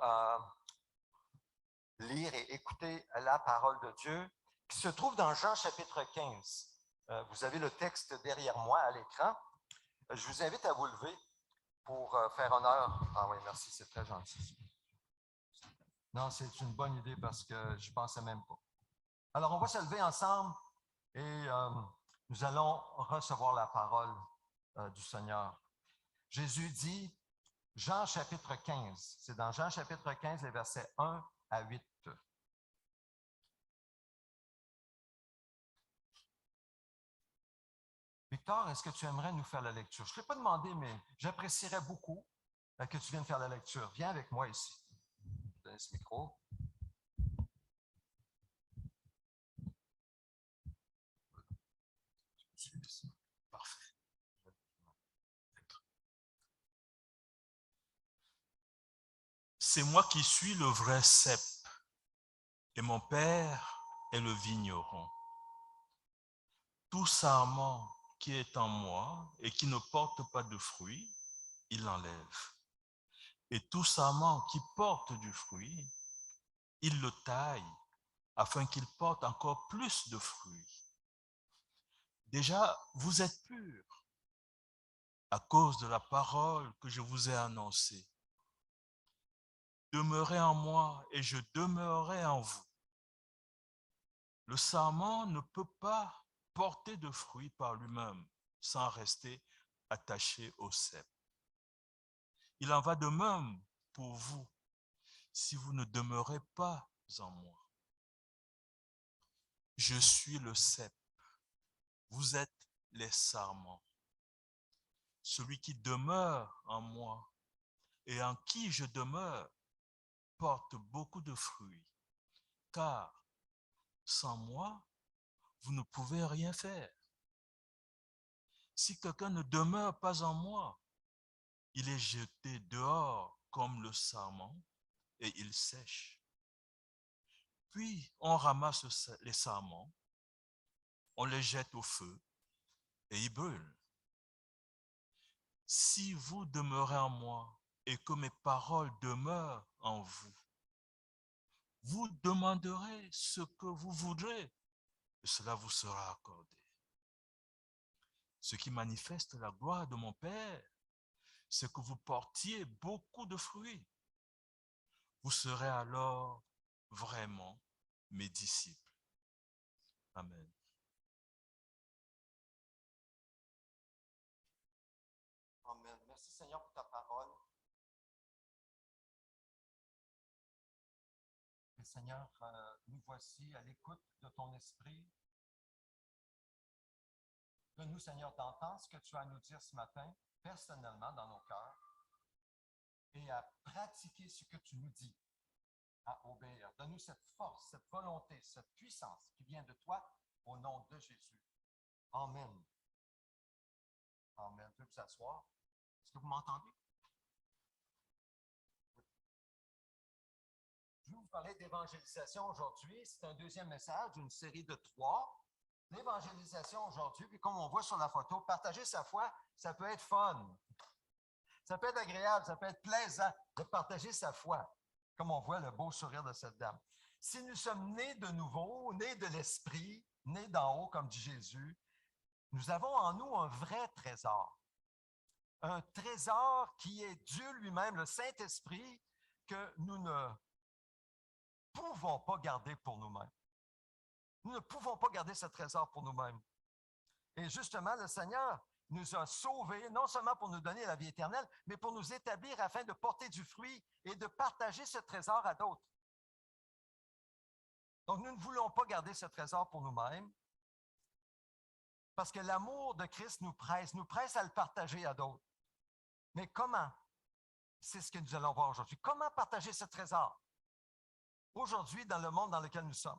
allons lire et écouter la parole de Dieu qui se trouve dans Jean chapitre 15. Vous avez le texte derrière moi à l'écran. Je vous invite à vous lever pour faire honneur. Ah oui, merci, c'est très gentil. Non, c'est une bonne idée parce que je ne pensais même pas. Alors, on va se lever ensemble et nous allons recevoir la parole du Seigneur. Jésus dit, Jean chapitre 15, c'est dans Jean chapitre 15, les versets 1 à 8. Victor, est-ce que tu aimerais nous faire la lecture? Je ne t'ai pas demandé, mais j'apprécierais beaucoup que tu viennes faire la lecture. Viens avec moi ici. Je vais te donner ce micro. Parfait. C'est moi qui suis le vrai cep, et mon père est le vigneron. Tout sarment qui est en moi et qui ne porte pas de fruits, il l'enlève. Et tout sarment qui porte du fruit, il le taille afin qu'il porte encore plus de fruits. Déjà, vous êtes purs à cause de la parole que je vous ai annoncée. Demeurez en moi et je demeurerai en vous. Le sarment ne peut pas porter de fruits par lui-même sans rester attaché au cep. Il en va de même pour vous si vous ne demeurez pas en moi. Je suis le cep, vous êtes les sarments. Celui qui demeure en moi et en qui je demeure porte beaucoup de fruits, car sans moi, vous ne pouvez rien faire. Si quelqu'un ne demeure pas en moi, il est jeté dehors comme le sarment et il sèche. Puis on ramasse les sarments, on les jette au feu et ils brûlent. Si vous demeurez en moi et que mes paroles demeurent en vous, vous demanderez ce que vous voudrez et cela vous sera accordé. Ce qui manifeste la gloire de mon Père, c'est que vous portiez beaucoup de fruits. Vous serez alors vraiment mes disciples. Amen. Amen. Merci Seigneur pour ta parole. Et Seigneur, nous voici à l'écoute de ton esprit. Donne-nous, Seigneur, d'entendre ce que tu as à nous dire ce matin, personnellement dans nos cœurs, et à pratiquer ce que tu nous dis, à obéir. Donne-nous cette force, cette volonté, cette puissance qui vient de toi, au nom de Jésus. Amen. Amen. Vous pouvez vous asseoir. Est-ce que vous m'entendez? Je vais vous parler d'évangélisation aujourd'hui. C'est un deuxième message d'une série de 3. L'évangélisation aujourd'hui, puis comme on voit sur la photo, partager sa foi, ça peut être fun. Ça peut être agréable, ça peut être plaisant de partager sa foi, comme on voit le beau sourire de cette dame. Si nous sommes nés de nouveau, nés de l'Esprit, nés d'en haut, comme dit Jésus, nous avons en nous un vrai trésor. Un trésor qui est Dieu lui-même, le Saint-Esprit, que nous ne pouvons pas garder pour nous-mêmes. Nous ne pouvons pas garder ce trésor pour nous-mêmes. Et justement, le Seigneur nous a sauvés, non seulement pour nous donner la vie éternelle, mais pour nous établir afin de porter du fruit et de partager ce trésor à d'autres. Donc, nous ne voulons pas garder ce trésor pour nous-mêmes, parce que l'amour de Christ nous presse à le partager à d'autres. Mais comment? C'est ce que nous allons voir aujourd'hui. Comment partager ce trésor? Aujourd'hui, dans le monde dans lequel nous sommes.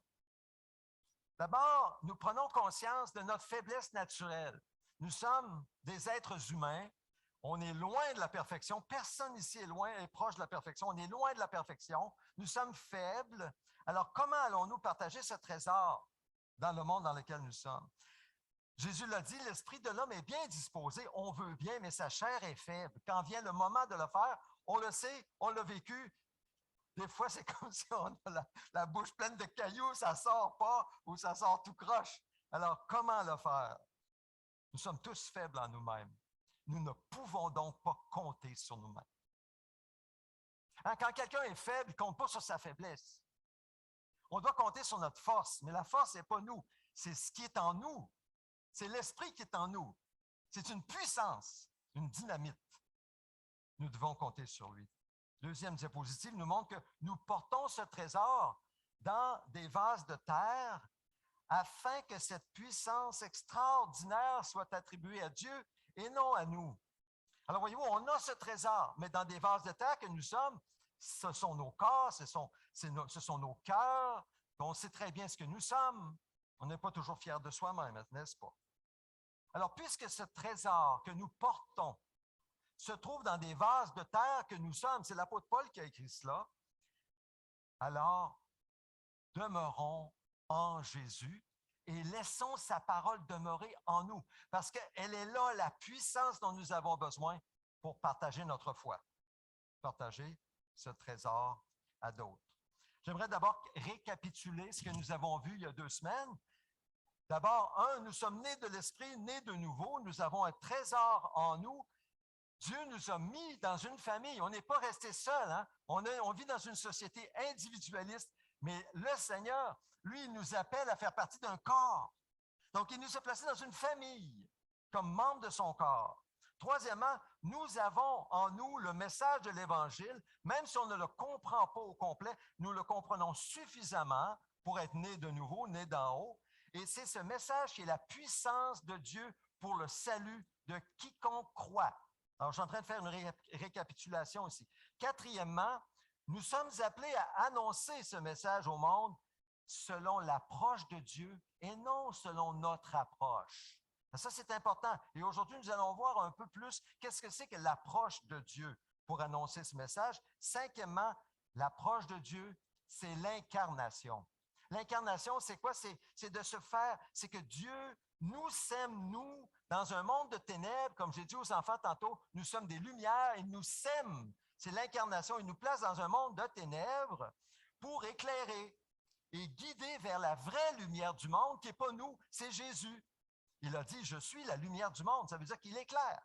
D'abord, nous prenons conscience de notre faiblesse naturelle. Nous sommes des êtres humains. On est loin de la perfection. Personne ici est proche de la perfection. On est loin de la perfection. Nous sommes faibles. Alors, comment allons-nous partager ce trésor dans le monde dans lequel nous sommes? Jésus l'a dit, l'esprit de l'homme est bien disposé. On veut bien, mais sa chair est faible. Quand vient le moment de le faire, on le sait, on l'a vécu. Des fois, c'est comme si on a la bouche pleine de cailloux, ça ne sort pas ou ça sort tout croche. Alors, comment le faire? Nous sommes tous faibles en nous-mêmes. Nous ne pouvons donc pas compter sur nous-mêmes. Hein, quand quelqu'un est faible, il ne compte pas sur sa faiblesse. On doit compter sur notre force, mais la force n'est pas nous, c'est ce qui est en nous. C'est l'esprit qui est en nous. C'est une puissance, une dynamite. Nous devons compter sur lui. Deuxième diapositive nous montre que nous portons ce trésor dans des vases de terre afin que cette puissance extraordinaire soit attribuée à Dieu et non à nous. Alors voyez-vous, on a ce trésor, mais dans des vases de terre que nous sommes, ce sont nos corps, ce sont nos cœurs, on sait très bien ce que nous sommes. On n'est pas toujours fiers de soi-même, n'est-ce pas? Alors, puisque ce trésor que nous portons se trouve dans des vases de terre que nous sommes, c'est l'apôtre Paul qui a écrit cela, alors demeurons en Jésus et laissons sa parole demeurer en nous, parce qu'elle est là la puissance dont nous avons besoin pour partager notre foi, partager ce trésor à d'autres. J'aimerais d'abord récapituler ce que nous avons vu il y a 2 semaines. D'abord, nous sommes nés de l'Esprit, nés de nouveau, nous avons un trésor en nous. Dieu nous a mis dans une famille, on n'est pas resté seul, hein? On vit dans une société individualiste, mais le Seigneur, lui, il nous appelle à faire partie d'un corps. Donc, il nous a placés dans une famille, comme membres de son corps. Troisièmement, nous avons en nous le message de l'Évangile, même si on ne le comprend pas au complet, nous le comprenons suffisamment pour être nés de nouveau, nés d'en haut. Et c'est ce message qui est la puissance de Dieu pour le salut de quiconque croit. Alors, je suis en train de faire une récapitulation ici. Quatrièmement, nous sommes appelés à annoncer ce message au monde selon l'approche de Dieu et non selon notre approche. Ça, c'est important. Et aujourd'hui, nous allons voir un peu plus qu'est-ce que c'est que l'approche de Dieu pour annoncer ce message. Cinquièmement, l'approche de Dieu, c'est l'incarnation. L'incarnation, c'est quoi? C'est de se faire, c'est que Dieu nous sème, nous, dans un monde de ténèbres, comme j'ai dit aux enfants tantôt, nous sommes des lumières, il nous sème. C'est l'incarnation, il nous place dans un monde de ténèbres pour éclairer et guider vers la vraie lumière du monde, qui n'est pas nous, c'est Jésus. Il a dit, je suis la lumière du monde, ça veut dire qu'il éclaire.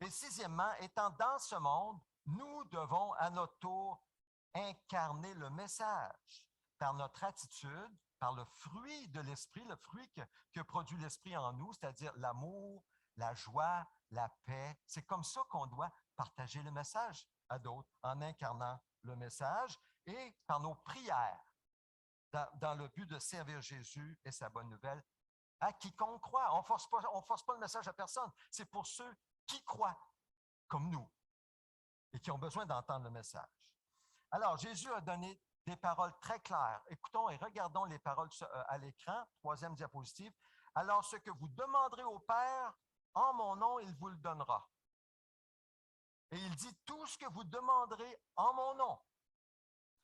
Et sixièmement, étant dans ce monde, nous devons à notre tour incarner le message par notre attitude, par le fruit de l'esprit, le fruit que produit l'esprit en nous, c'est-à-dire l'amour, la joie, la paix. C'est comme ça qu'on doit partager le message à d'autres en incarnant le message et par nos prières dans le but de servir Jésus et sa bonne nouvelle à quiconque croit. On ne force pas le message à personne. C'est pour ceux qui croient, comme nous, et qui ont besoin d'entendre le message. Alors, Jésus a donné des paroles très claires. Écoutons et regardons les paroles à l'écran. 3e diapositive. Alors, ce que vous demanderez au Père, en mon nom, il vous le donnera. Et il dit, tout ce que vous demanderez en mon nom,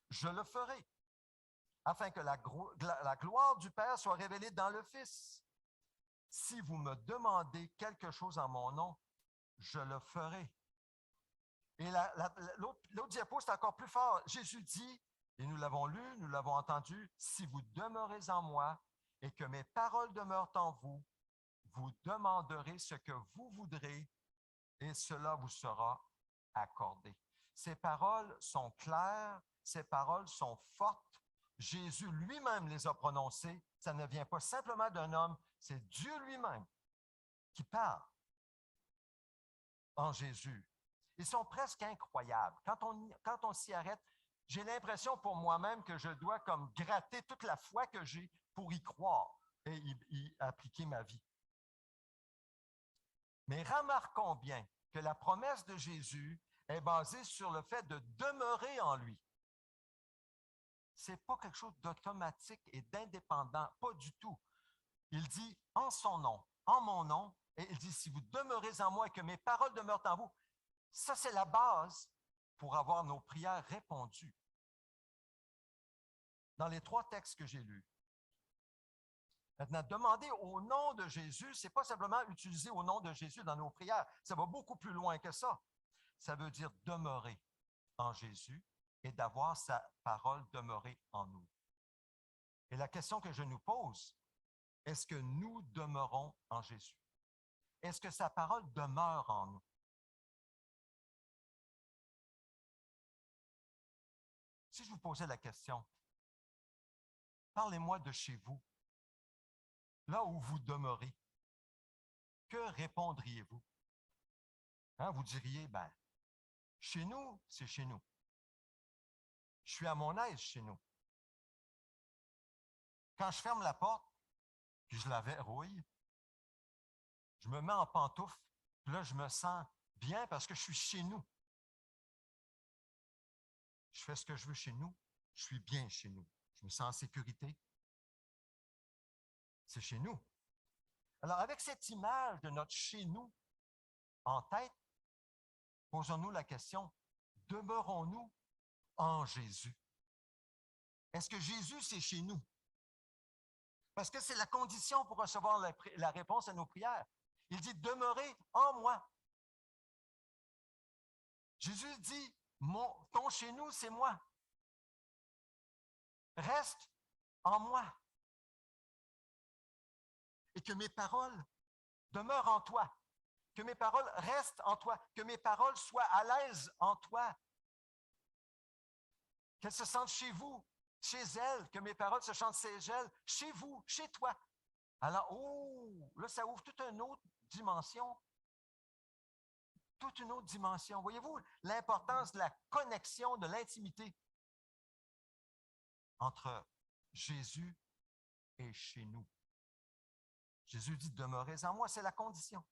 je le ferai, afin que la gloire du Père soit révélée dans le Fils. Si vous me demandez quelque chose en mon nom, je le ferai. Et l'autre diapo, c'est encore plus fort. Jésus dit, et nous l'avons lu, nous l'avons entendu, si vous demeurez en moi et que mes paroles demeurent en vous, vous demanderez ce que vous voudrez et cela vous sera accordé. Ces paroles sont claires, ces paroles sont fortes. Jésus lui-même les a prononcées. Ça ne vient pas simplement d'un homme, c'est Dieu lui-même qui parle en Jésus. Ils sont presque incroyables. Quand on s'y arrête, j'ai l'impression pour moi-même que je dois comme gratter toute la foi que j'ai pour y croire et y appliquer ma vie. Mais remarquons bien que la promesse de Jésus est basée sur le fait de demeurer en lui. Ce n'est pas quelque chose d'automatique et d'indépendant, pas du tout. Il dit en son nom, en mon nom, et il dit si vous demeurez en moi et que mes paroles demeurent en vous, ça c'est la base pour avoir nos prières répondues. Dans les 3 textes que j'ai lus. Maintenant, demander au nom de Jésus, ce n'est pas simplement utiliser au nom de Jésus dans nos prières. Ça va beaucoup plus loin que ça. Ça veut dire demeurer en Jésus et d'avoir sa parole demeurer en nous. Et la question que je nous pose, est-ce que nous demeurons en Jésus? Est-ce que sa parole demeure en nous? Si je vous posais la question, parlez-moi de chez vous, là où vous demeurez, que répondriez-vous? Hein, vous diriez, ben, chez nous, c'est chez nous. Je suis à mon aise chez nous. Quand je ferme la porte, puis je la verrouille, je me mets en pantoufle, puis là, je me sens bien parce que je suis chez nous. Je fais ce que je veux chez nous, je suis bien chez nous. Je me sens en sécurité. C'est chez nous. Alors, avec cette image de notre chez nous en tête, posons-nous la question, demeurons-nous en Jésus? Est-ce que Jésus, c'est chez nous? Parce que c'est la condition pour recevoir la réponse à nos prières. Il dit, demeurez en moi. Jésus dit, ton chez nous, c'est moi. Reste en moi. Et que mes paroles demeurent en toi. Que mes paroles restent en toi. Que mes paroles soient à l'aise en toi. Qu'elles se sentent chez vous, chez elle. Que mes paroles se sentent chez vous, chez toi. Alors, là, ça ouvre toute une autre dimension. Toute une autre dimension. Voyez-vous l'importance de la connexion, de l'intimité entre Jésus et chez nous. Jésus dit, demeurez en moi, c'est la condition.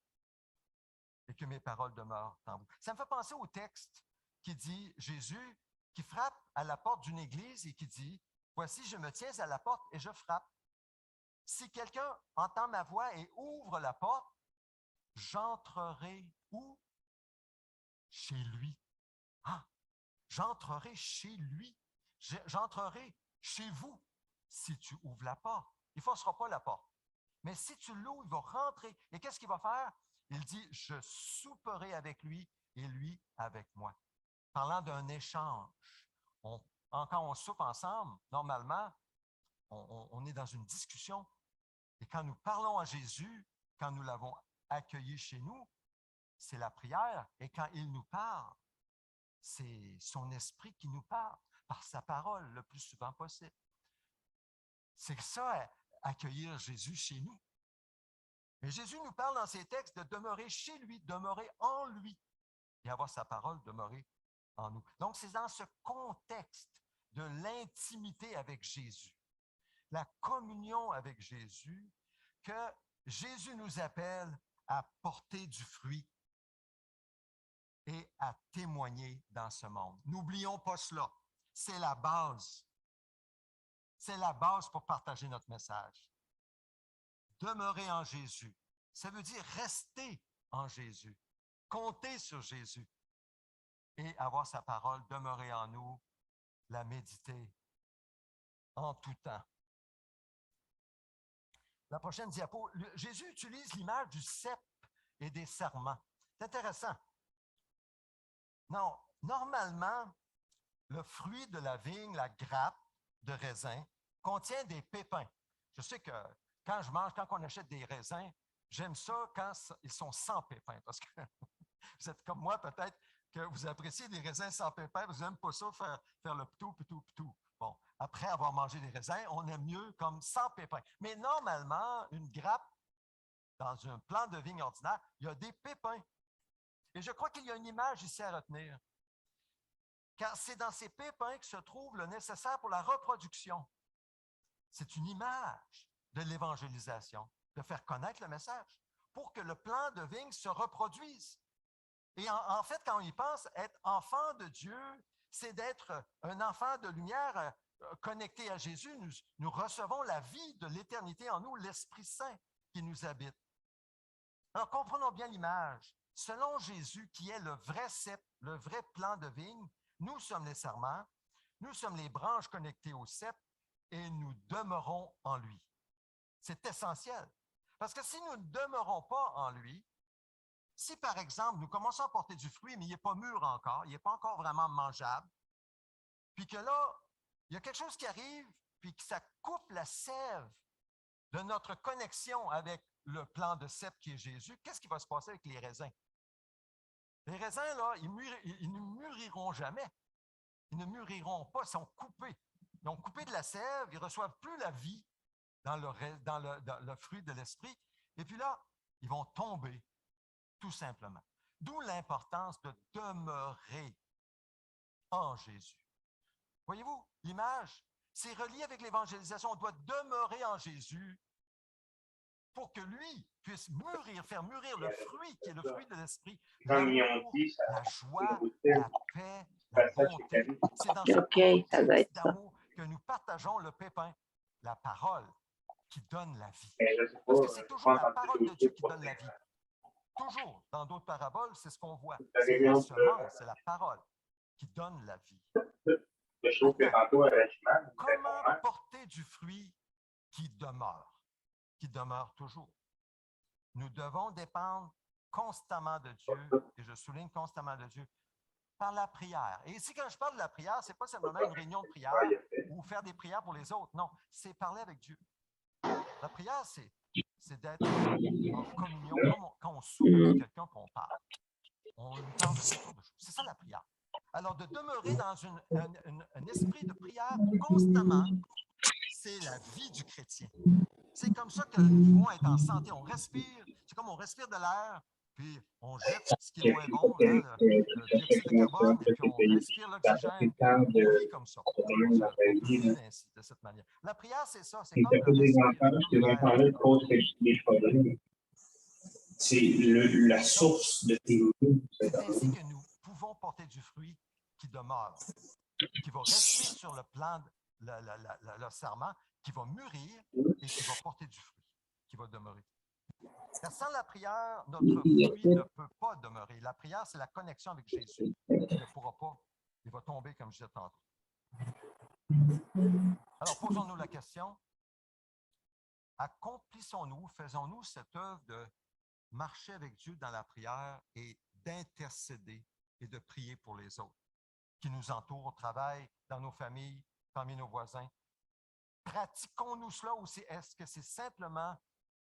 Et que mes paroles demeurent en vous. Ça me fait penser au texte qui dit, Jésus qui frappe à la porte d'une église et qui dit, voici, je me tiens à la porte et je frappe. Si quelqu'un entend ma voix et ouvre la porte, j'entrerai où? Chez lui. Ah, j'entrerai chez lui. J'entrerai chez vous si tu ouvres la porte. Il ne forcera pas la porte. Mais si tu l'ouvres, il va rentrer. Et qu'est-ce qu'il va faire? Il dit, je souperai avec lui et lui avec moi. Parlant d'un échange. Quand on soupe ensemble, normalement, on est dans une discussion. Et quand nous parlons à Jésus, quand nous l'avons accueilli chez nous, c'est la prière. Et quand il nous parle, c'est son esprit qui nous parle par sa parole le plus souvent possible. C'est ça, accueillir Jésus chez nous. Mais Jésus nous parle dans ses textes de demeurer chez lui, demeurer en lui et avoir sa parole demeurer en nous. Donc, c'est dans ce contexte de l'intimité avec Jésus, la communion avec Jésus, que Jésus nous appelle à porter du fruit et à témoigner dans ce monde. N'oublions pas cela. C'est la base. C'est la base pour partager notre message. Demeurer en Jésus, ça veut dire rester en Jésus, compter sur Jésus et avoir sa parole demeurer en nous, la méditer en tout temps. La prochaine diapo, Jésus utilise l'image du cep et des serments. C'est intéressant. Non, normalement, le fruit de la vigne, la grappe de raisin, contient des pépins. Je sais que quand on achète des raisins, j'aime ça quand ils sont sans pépins, parce que vous êtes comme moi, peut-être que vous appréciez des raisins sans pépins, vous n'aimez pas ça faire le ptou. Bon, après avoir mangé des raisins, on aime mieux comme sans pépins. Mais normalement, une grappe, dans un plant de vigne ordinaire, il y a des pépins. Et je crois qu'il y a une image ici à retenir. Car c'est dans ces pépins que se trouve le nécessaire pour la reproduction. C'est une image de l'évangélisation, de faire connaître le message, pour que le plant de vigne se reproduise. Et en fait, quand on y pense, être enfant de Dieu, c'est d'être un enfant de lumière connecté à Jésus. Nous recevons la vie de l'éternité en nous, l'Esprit Saint qui nous habite. Alors, comprenons bien l'image. Selon Jésus, qui est le vrai cep, le vrai plant de vigne, nous sommes les serments, nous sommes les branches connectées au cep et nous demeurons en lui. C'est essentiel. Parce que si nous ne demeurons pas en lui, si par exemple nous commençons à porter du fruit, mais il n'est pas mûr encore, il n'est pas encore vraiment mangeable, puis que là, il y a quelque chose qui arrive, puis que ça coupe la sève de notre connexion avec le plan de cep qui est Jésus, qu'est-ce qui va se passer avec les raisins? Les raisins, là, ils ne mûriront jamais. Ils ne mûriront pas, ils sont coupés. Ils ont coupé de la sève, ils ne reçoivent plus la vie dans le fruit de l'esprit. Et puis là, ils vont tomber, tout simplement. D'où l'importance de demeurer en Jésus. Voyez-vous, l'image, c'est relié avec l'évangélisation. On doit demeurer en Jésus pour que lui puisse mûrir, faire mûrir le fruit qui est le fruit de l'esprit, l'amour, la joie, la paix, la bonté. C'est dans ce contexte d'amour que nous partageons le pépin, la parole qui donne la vie. Parce que c'est toujours la parole de Dieu qui donne la vie. Toujours, dans d'autres paraboles, c'est ce qu'on voit. C'est la semence, c'est la parole qui donne la vie. Comment porter du fruit qui demeure toujours? Nous devons dépendre constamment de Dieu, et je souligne constamment de Dieu, par la prière. Et ici, quand je parle de la prière, ce n'est pas simplement une réunion de prière ou faire des prières pour les autres. Non, c'est parler avec Dieu. La prière, c'est d'être en communion, comme quand on soupe avec quelqu'un et on parle. On lui parle de toutes sortes de choses. C'est ça la prière. Alors, de demeurer dans un esprit de prière constamment, c'est la vie du chrétien. C'est comme ça que nous pouvons être en santé. On respire, c'est comme on respire de l'air, puis on jette ce qui est moins bon, hein, le dioxyde de carbone, et puis on respire l'oxygène. On vit comme ça. On peut vivre ainsi, de cette manière. La prière, c'est ça. C'est comme le respirer, comme l'air. C'est la source de tes mots. C'est ainsi que nous pouvons porter du fruit qui demeure, qui va rester sur le plan, le serment, qui va mûrir et qui va porter du fruit, qui va demeurer. Car sans la prière, notre fruit ne peut pas demeurer. La prière, c'est la connexion avec Jésus. Il ne pourra pas. Il va tomber, comme je disais tantôt. Alors, posons-nous la question. Accomplissons-nous, faisons-nous cette œuvre de marcher avec Dieu dans la prière et d'intercéder et de prier pour les autres qui nous entourent au travail, dans nos familles, parmi nos voisins. Pratiquons-nous cela ou est-ce que c'est simplement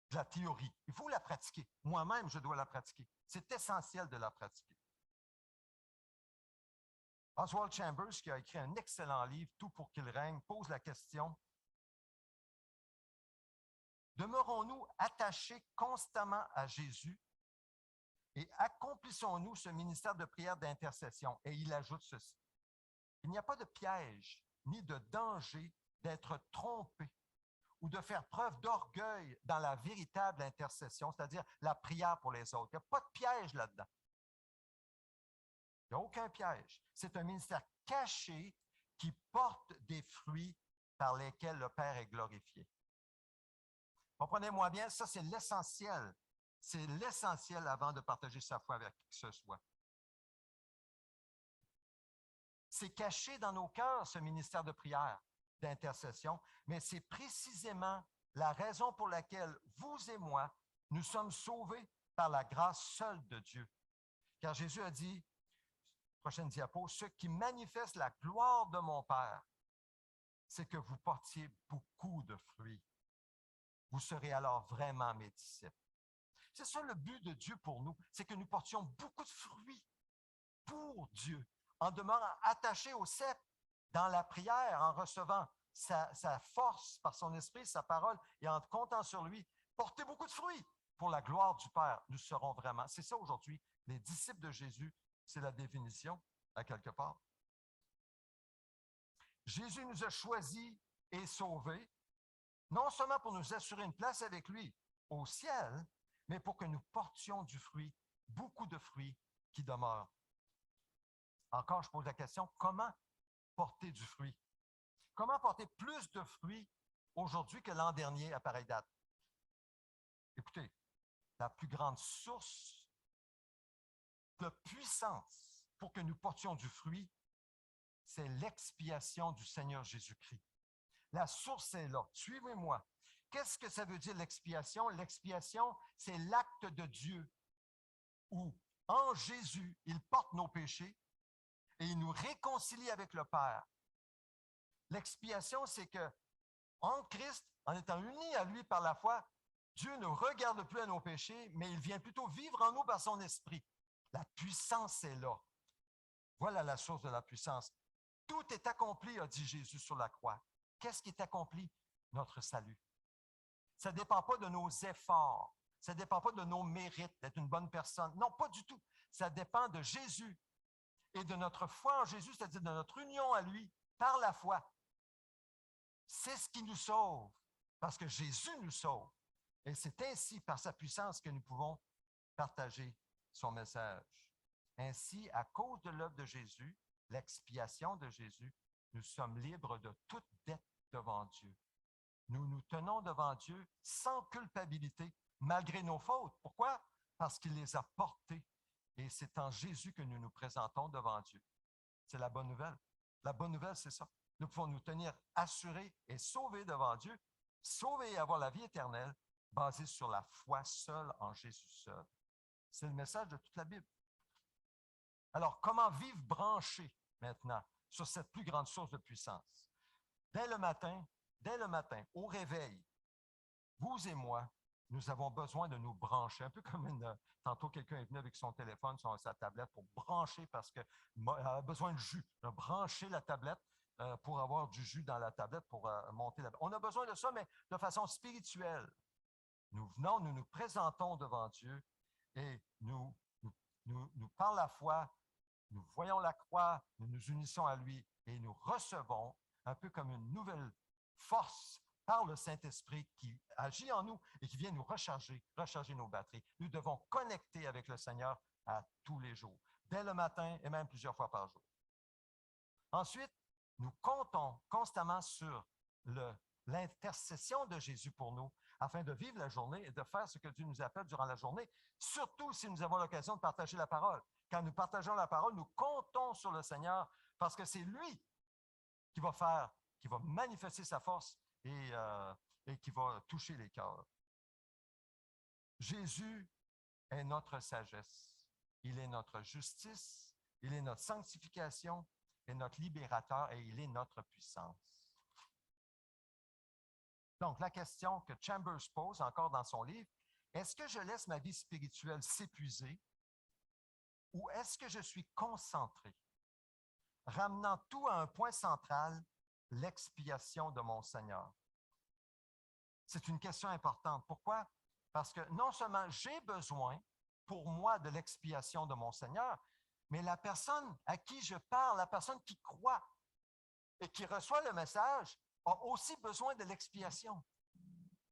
de la théorie? Il faut la pratiquer. Moi-même, je dois la pratiquer. C'est essentiel de la pratiquer. Oswald Chambers, qui a écrit un excellent livre, Tout pour qu'il règne, pose la question: demeurons-nous attachés constamment à Jésus et accomplissons-nous ce ministère de prière d'intercession? Et il ajoute ceci: il n'y a pas de piège ni de danger d'être trompé ou de faire preuve d'orgueil dans la véritable intercession, c'est-à-dire la prière pour les autres. Il n'y a pas de piège là-dedans. Il n'y a aucun piège. C'est un ministère caché qui porte des fruits par lesquels le Père est glorifié. Comprenez-moi bien, ça c'est l'essentiel. C'est l'essentiel avant de partager sa foi avec qui que ce soit. C'est caché dans nos cœurs, ce ministère de prière, d'intercession, mais c'est précisément la raison pour laquelle vous et moi, nous sommes sauvés par la grâce seule de Dieu. Car Jésus a dit, prochaine diapo, ce qui manifeste la gloire de mon Père, c'est que vous portiez beaucoup de fruits. Vous serez alors vraiment mes disciples. C'est ça le but de Dieu pour nous, c'est que nous portions beaucoup de fruits pour Dieu, en demeurant attachés au cep, dans la prière, en recevant sa force par son esprit, sa parole, et en comptant sur lui. Portez beaucoup de fruits pour la gloire du Père. Nous serons vraiment. C'est ça aujourd'hui. Les disciples de Jésus, c'est la définition, à quelque part. Jésus nous a choisis et sauvés, non seulement pour nous assurer une place avec lui au ciel, mais pour que nous portions du fruit, beaucoup de fruits qui demeurent. Encore, je pose la question, comment porter du fruit? Comment porter plus de fruits aujourd'hui que l'an dernier à pareille date? Écoutez, la plus grande source de puissance pour que nous portions du fruit, c'est l'expiation du Seigneur Jésus-Christ. La source est là. Suivez-moi. Qu'est-ce que ça veut dire l'expiation? L'expiation, c'est l'acte de Dieu où, en Jésus, il porte nos péchés et il nous réconcilie avec le Père. L'expiation, c'est que en Christ, en étant unis à lui par la foi, Dieu ne regarde plus à nos péchés, mais il vient plutôt vivre en nous par son esprit. La puissance est là. Voilà la source de la puissance. Tout est accompli, a dit Jésus sur la croix. Qu'est-ce qui est accompli? Notre salut. Ça ne dépend pas de nos efforts. Ça ne dépend pas de nos mérites d'être une bonne personne. Non, pas du tout. Ça dépend de Jésus et de notre foi en Jésus, c'est-à-dire de notre union à lui par la foi. C'est ce qui nous sauve, parce que Jésus nous sauve. Et c'est ainsi, par sa puissance, que nous pouvons partager son message. Ainsi, à cause de l'œuvre de Jésus, l'expiation de Jésus, nous sommes libres de toute dette devant Dieu. Nous nous tenons devant Dieu sans culpabilité, malgré nos fautes. Pourquoi? Parce qu'il les a portées. Et c'est en Jésus que nous nous présentons devant Dieu. C'est la bonne nouvelle. La bonne nouvelle, c'est ça. Nous pouvons nous tenir assurés et sauvés devant Dieu, sauvés et avoir la vie éternelle, basée sur la foi seule en Jésus seul. C'est le message de toute la Bible. Alors, comment vivre branché maintenant sur cette plus grande source de puissance? Dès le matin, au réveil, vous et moi, nous avons besoin de nous brancher, un peu comme tantôt quelqu'un est venu avec son téléphone sur sa tablette pour brancher parce qu'il a besoin de jus. Il a branché la tablette pour avoir du jus dans la tablette pour monter la. On a besoin de ça, mais de façon spirituelle. Nous venons, nous nous présentons devant Dieu et nous, par la foi, nous voyons la croix, nous nous unissons à lui et nous recevons un peu comme une nouvelle force par le Saint-Esprit qui agit en nous et qui vient nous recharger nos batteries. Nous devons connecter avec le Seigneur à tous les jours, dès le matin et même plusieurs fois par jour. Ensuite, nous comptons constamment sur l'intercession de Jésus pour nous afin de vivre la journée et de faire ce que Dieu nous appelle durant la journée, surtout si nous avons l'occasion de partager la parole. Quand nous partageons la parole, nous comptons sur le Seigneur parce que c'est lui qui va manifester sa force et qui va toucher les cœurs. Jésus est notre sagesse. Il est notre justice, il est notre sanctification et notre libérateur et il est notre puissance. Donc, la question que Chambers pose encore dans son livre, est-ce que je laisse ma vie spirituelle s'épuiser ou est-ce que je suis concentré, ramenant tout à un point central, l'expiation de mon Seigneur? C'est une question importante. Pourquoi? Parce que non seulement j'ai besoin pour moi de l'expiation de mon Seigneur, mais la personne à qui je parle, la personne qui croit et qui reçoit le message, a aussi besoin de l'expiation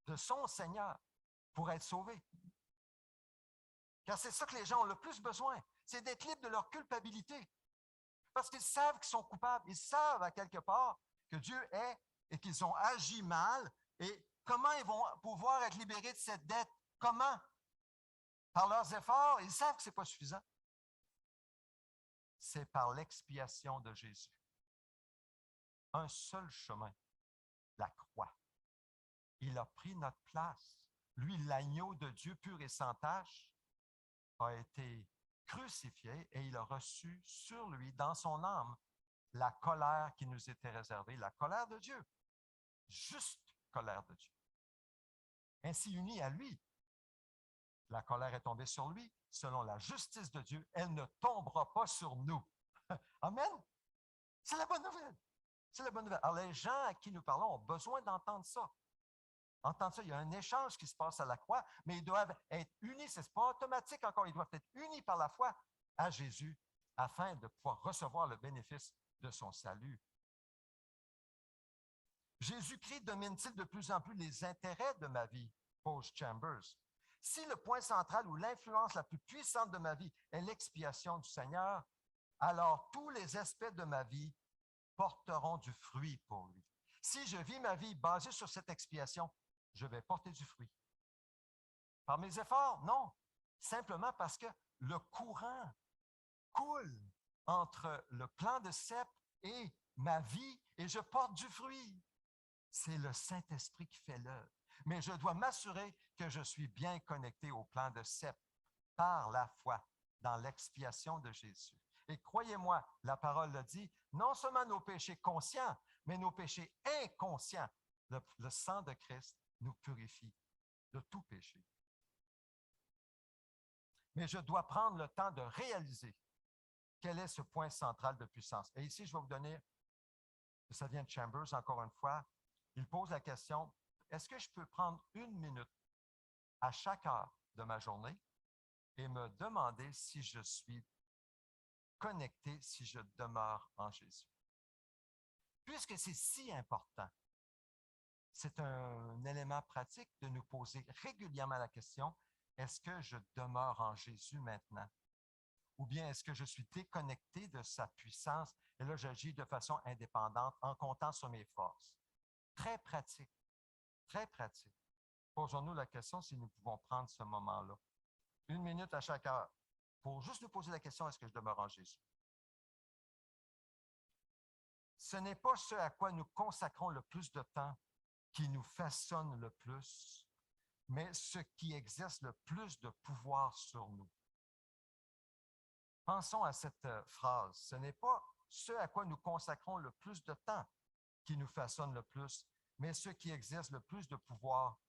de son Seigneur pour être sauvé. Car c'est ça que les gens ont le plus besoin, c'est d'être libres de leur culpabilité. Parce qu'ils savent qu'ils sont coupables, ils savent à quelque part que Dieu est et qu'ils ont agi mal. Et comment ils vont pouvoir être libérés de cette dette? Comment? Par leurs efforts, ils savent que ce n'est pas suffisant. C'est par l'expiation de Jésus. Un seul chemin, la croix. Il a pris notre place. Lui, l'agneau de Dieu pur et sans tache, a été crucifié et il a reçu sur lui, dans son âme, la colère qui nous était réservée, la colère de Dieu, juste colère de Dieu. Ainsi unis à lui, la colère est tombée sur lui, selon la justice de Dieu, elle ne tombera pas sur nous. Amen. C'est la bonne nouvelle. C'est la bonne nouvelle. Alors, les gens à qui nous parlons ont besoin d'entendre ça. Entendre ça, il y a un échange qui se passe à la croix, mais ils doivent être unis, ce n'est pas automatique encore, ils doivent être unis par la foi à Jésus afin de pouvoir recevoir le bénéfice de son salut. Jésus-Christ domine-t-il de plus en plus les intérêts de ma vie? Pose Chambers. Si le point central ou l'influence la plus puissante de ma vie est l'expiation du Seigneur, alors tous les aspects de ma vie porteront du fruit pour lui. Si je vis ma vie basée sur cette expiation, je vais porter du fruit. Par mes efforts? Non. Simplement parce que le courant coule entre le plan de cep et ma vie et je porte du fruit. C'est le Saint-Esprit qui fait l'œuvre. Mais je dois m'assurer que je suis bien connecté au plan de cep par la foi dans l'expiation de Jésus. Et croyez-moi, la parole le dit, non seulement nos péchés conscients, mais nos péchés inconscients, le sang de Christ nous purifie de tout péché. Mais je dois prendre le temps de réaliser quel est ce point central de puissance. Et ici, je vais vous donner, ça vient de Chambers, encore une fois, il pose la question, est-ce que je peux prendre 1 minute à chaque heure de ma journée et me demander si je suis connecté, si je demeure en Jésus? Puisque c'est si important, c'est un élément pratique de nous poser régulièrement la question, est-ce que je demeure en Jésus maintenant? Ou bien est-ce que je suis déconnecté de sa puissance et là, j'agis de façon indépendante en comptant sur mes forces? Très pratique, très pratique. Posons-nous la question si nous pouvons prendre ce moment-là. 1 minute à chaque heure pour juste nous poser la question, est-ce que je demeure en Jésus? Ce n'est pas ce à quoi nous consacrons le plus de temps qui nous façonne le plus, mais ce qui exerce le plus de pouvoir sur nous. Pensons à cette phrase. Ce n'est pas ce à quoi nous consacrons le plus de temps qui nous façonne le plus, mais ce qui exerce le plus de pouvoir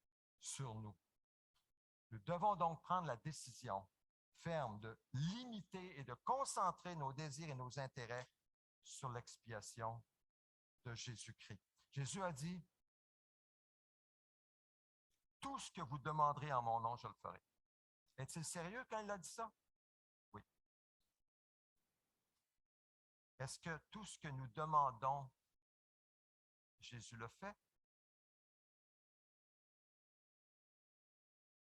sur nous. Nous devons donc prendre la décision ferme de limiter et de concentrer nos désirs et nos intérêts sur l'expiation de Jésus-Christ. Jésus a dit, « Tout ce que vous demanderez en mon nom, je le ferai. » Est-il sérieux quand il a dit ça? Oui. Est-ce que tout ce que nous demandons, Jésus le fait?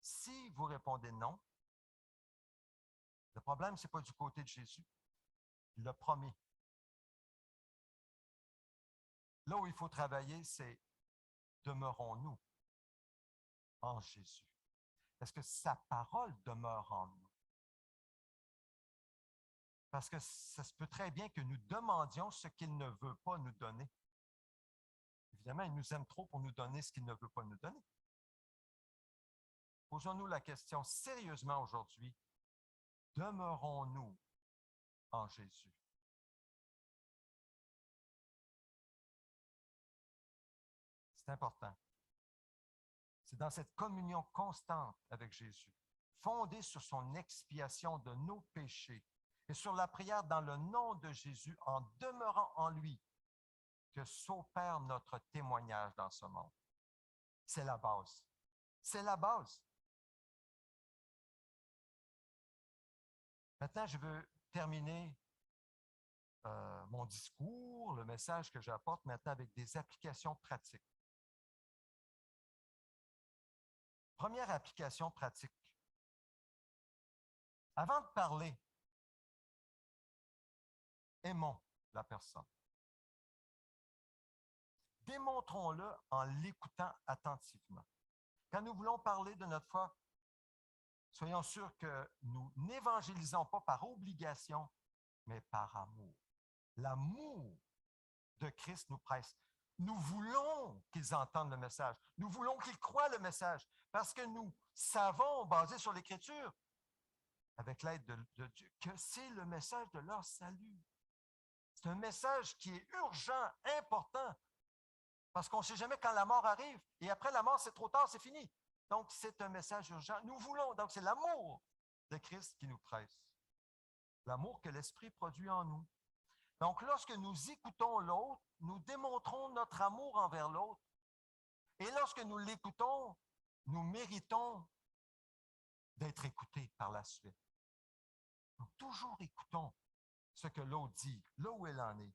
Si vous répondez non, le problème, ce n'est pas du côté de Jésus. Il l'a promis. Là où il faut travailler, c'est demeurons-nous en Jésus? Est-ce que sa parole demeure en nous? Parce que ça se peut très bien que nous demandions ce qu'il ne veut pas nous donner. Évidemment, il nous aime trop pour nous donner ce qu'il ne veut pas nous donner. Posons-nous la question sérieusement aujourd'hui. Demeurons-nous en Jésus? C'est important. C'est dans cette communion constante avec Jésus, fondée sur son expiation de nos péchés et sur la prière dans le nom de Jésus, en demeurant en lui, que s'opère notre témoignage dans ce monde. C'est la base. C'est la base. Maintenant, je veux terminer mon discours, le message que j'apporte maintenant avec des applications pratiques. Première application pratique. Avant de parler, aimons la personne. Démontrons-le en l'écoutant attentivement. Quand nous voulons parler de notre foi, soyons sûrs que nous n'évangélisons pas par obligation, mais par amour. L'amour de Christ nous presse. Nous voulons qu'ils entendent le message. Nous voulons qu'ils croient le message parce que nous savons, basé sur l'Écriture, avec l'aide de Dieu, que c'est le message de leur salut. C'est un message qui est urgent, important, parce qu'on ne sait jamais quand la mort arrive. Et après la mort, c'est trop tard, c'est fini. Donc, c'est un message urgent. Nous voulons, donc c'est l'amour de Christ qui nous presse. L'amour que l'Esprit produit en nous. Donc, lorsque nous écoutons l'autre, nous démontrons notre amour envers l'autre. Et lorsque nous l'écoutons, nous méritons d'être écoutés par la suite. Donc, toujours écoutons ce que l'autre dit, là où elle en est.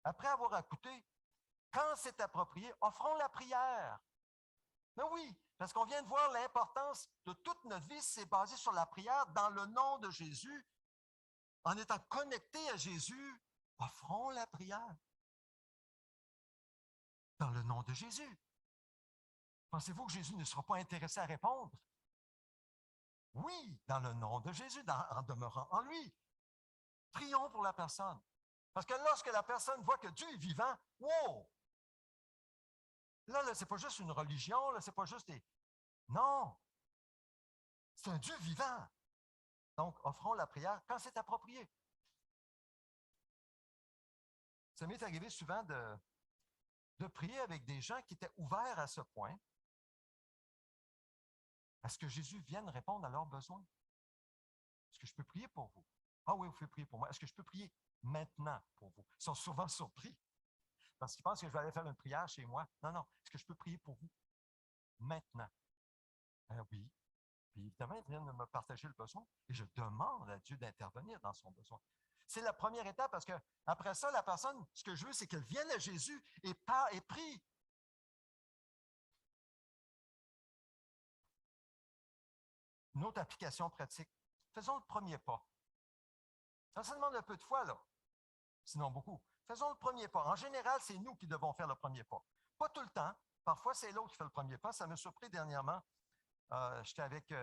Après avoir écouté, quand c'est approprié, offrons la prière. Mais oui, parce qu'on vient de voir l'importance de toute notre vie, c'est basé sur la prière dans le nom de Jésus. En étant connecté à Jésus, offrons la prière. Dans le nom de Jésus. Pensez-vous que Jésus ne sera pas intéressé à répondre? Oui, dans le nom de Jésus, en demeurant en lui. Prions pour la personne. Parce que lorsque la personne voit que Dieu est vivant, wow! Là, ce n'est pas juste une religion, là, c'est pas juste des... Non! C'est un Dieu vivant. Donc, offrons la prière quand c'est approprié. Ça m'est arrivé souvent de prier avec des gens qui étaient ouverts à ce point, à ce que Jésus vienne répondre à leurs besoins. Est-ce que je peux prier pour vous? Ah oui, vous pouvez prier pour moi. Est-ce que je peux prier maintenant pour vous? Ils sont souvent surpris parce qu'ils pensent que je vais aller faire une prière chez moi. Non, non. Est-ce que je peux prier pour vous maintenant? Oui. Puis évidemment, ils viennent de me partager le besoin et je demande à Dieu d'intervenir dans son besoin. C'est la première étape parce que après ça, la personne, ce que je veux, c'est qu'elle vienne à Jésus et prie. Une autre application pratique. Faisons le premier pas. Ça demande un peu de foi, là. Sinon beaucoup. Faisons le premier pas. En général, c'est nous qui devons faire le premier pas. Pas tout le temps. Parfois, c'est l'autre qui fait le premier pas. Ça m'a surpris dernièrement. J'étais avec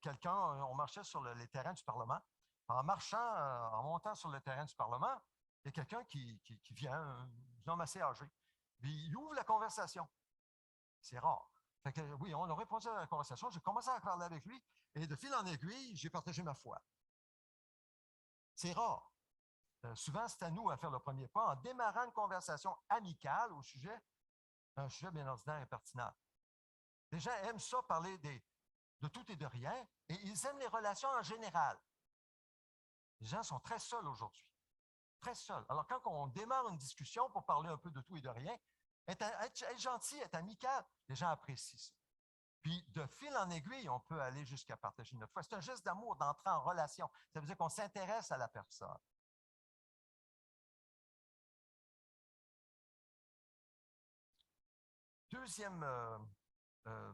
quelqu'un, on marchait sur les terrains du Parlement. En marchant, en montant sur le terrain du Parlement, il y a quelqu'un qui vient, un homme assez âgé. Puis il ouvre la conversation. C'est rare. Fait que, oui, on a répondu à la conversation. J'ai commencé à parler avec lui et de fil en aiguille, j'ai partagé ma foi. C'est rare. Souvent, c'est à nous à faire le premier pas en démarrant une conversation amicale au sujet d'un sujet bien ordinaire et pertinent. Les gens aiment ça, parler de tout et de rien, et ils aiment les relations en général. Les gens sont très seuls aujourd'hui. Très seuls. Alors, quand on démarre une discussion pour parler un peu de tout et de rien, être gentil, être amical, les gens apprécient ça. Puis, de fil en aiguille, on peut aller jusqu'à partager notre foi. C'est un geste d'amour d'entrer en relation. Ça veut dire qu'on s'intéresse à la personne.